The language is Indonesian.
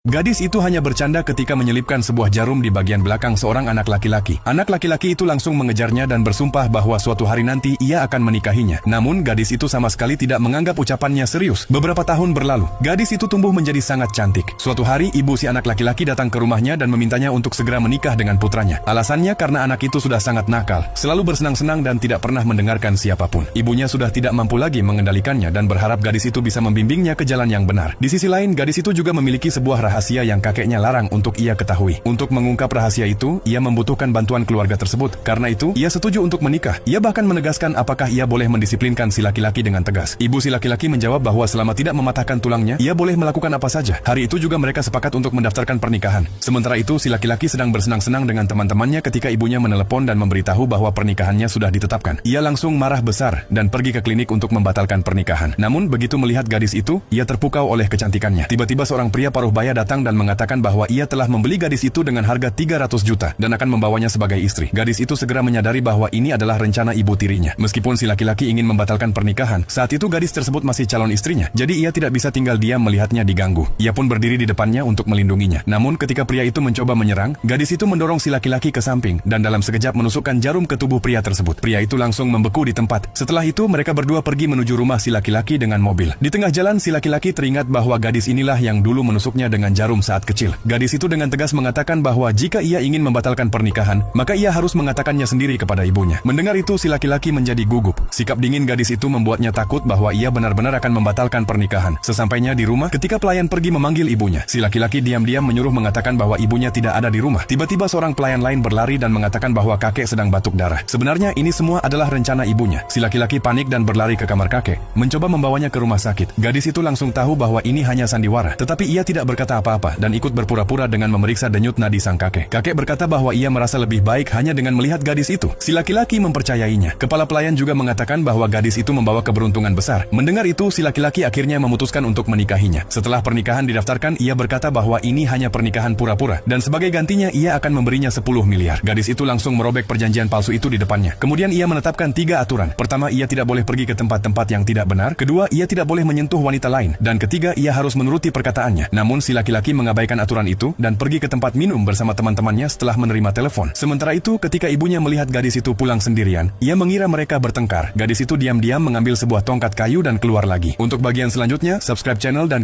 Gadis itu hanya bercanda ketika menyelipkan sebuah jarum di bagian belakang seorang anak laki-laki. Anak laki-laki itu langsung mengejarnya dan bersumpah bahwa suatu hari nanti ia akan menikahinya. Namun gadis itu sama sekali tidak menganggap ucapannya serius. Beberapa tahun berlalu, gadis itu tumbuh menjadi sangat cantik. Suatu hari ibu si anak laki-laki datang ke rumahnya dan memintanya untuk segera menikah dengan putranya. Alasannya karena anak itu sudah sangat nakal, selalu bersenang-senang dan tidak pernah mendengarkan siapapun. Ibunya sudah tidak mampu lagi mengendalikannya dan berharap gadis itu bisa membimbingnya ke jalan yang benar. Di sisi lain, gadis itu juga memiliki sebuah rahasia yang kakeknya larang untuk ia ketahui. Untuk mengungkap rahasia itu, ia membutuhkan bantuan keluarga tersebut. Karena itu, ia setuju untuk menikah. Ia bahkan menegaskan apakah ia boleh mendisiplinkan si laki-laki dengan tegas. Ibu si laki-laki menjawab bahwa selama tidak mematahkan tulangnya, ia boleh melakukan apa saja. Hari itu juga mereka sepakat untuk mendaftarkan pernikahan. Sementara itu, si laki-laki sedang bersenang-senang dengan teman-temannya ketika ibunya menelepon dan memberitahu bahwa pernikahannya sudah ditetapkan. Ia langsung marah besar dan pergi ke klinik untuk membatalkan pernikahan. Namun, begitu melihat gadis itu, ia terpukau oleh kecantikannya. Tiba-tiba seorang pria paruh baya datang dan mengatakan bahwa ia telah membeli gadis itu dengan harga 300 juta dan akan membawanya sebagai istri. Gadis itu segera menyadari bahwa ini adalah rencana ibu tirinya. Meskipun si laki-laki ingin membatalkan pernikahan, saat itu gadis tersebut masih calon istrinya, jadi ia tidak bisa tinggal diam melihatnya diganggu. Ia pun berdiri di depannya untuk melindunginya. Namun ketika pria itu mencoba menyerang, gadis itu mendorong si laki-laki ke samping dan dalam sekejap menusukkan jarum ke tubuh pria tersebut. Pria itu langsung membeku di tempat. Setelah itu mereka berdua pergi menuju rumah si laki-laki dengan mobil. Di tengah jalan si laki-laki teringat bahwa gadis inilah yang dulu menusuknya dengan jarum saat kecil. Gadis itu dengan tegas mengatakan bahwa jika ia ingin membatalkan pernikahan, maka ia harus mengatakannya sendiri kepada ibunya. Mendengar itu si laki-laki menjadi gugup. Sikap dingin gadis itu membuatnya takut bahwa ia benar-benar akan membatalkan pernikahan. Sesampainya di rumah, ketika pelayan pergi memanggil ibunya, si laki-laki diam-diam menyuruh mengatakan bahwa ibunya tidak ada di rumah. Tiba-tiba seorang pelayan lain berlari dan mengatakan bahwa kakek sedang batuk darah. Sebenarnya ini semua adalah rencana ibunya. Si laki-laki panik dan berlari ke kamar kakek, mencoba membawanya ke rumah sakit. Gadis itu langsung tahu bahwa ini hanya sandiwara, tetapi ia tidak berkata apa-apa dan ikut berpura-pura dengan memeriksa denyut nadi sang kakek. Kakek berkata bahwa ia merasa lebih baik hanya dengan melihat gadis itu. Si laki-laki mempercayainya. Kepala pelayan juga mengatakan bahwa gadis itu membawa keberuntungan besar. Mendengar itu, si laki-laki akhirnya memutuskan untuk menikahinya. Setelah pernikahan didaftarkan, ia berkata bahwa ini hanya pernikahan pura-pura dan sebagai gantinya ia akan memberinya 10 miliar. Gadis itu langsung merobek perjanjian palsu itu di depannya. Kemudian ia menetapkan 3 aturan. Pertama, ia tidak boleh pergi ke tempat-tempat yang tidak benar. Kedua, ia tidak boleh menyentuh wanita lain. Dan ketiga, ia harus menuruti perkataannya. Namun si laki-laki mengabaikan aturan itu dan pergi ke tempat minum bersama teman-temannya setelah menerima telepon. Sementara itu, ketika ibunya melihat gadis itu pulang sendirian, ia mengira mereka bertengkar. Gadis itu diam-diam mengambil sebuah tongkat kayu dan keluar lagi. Untuk bagian selanjutnya, subscribe channel dan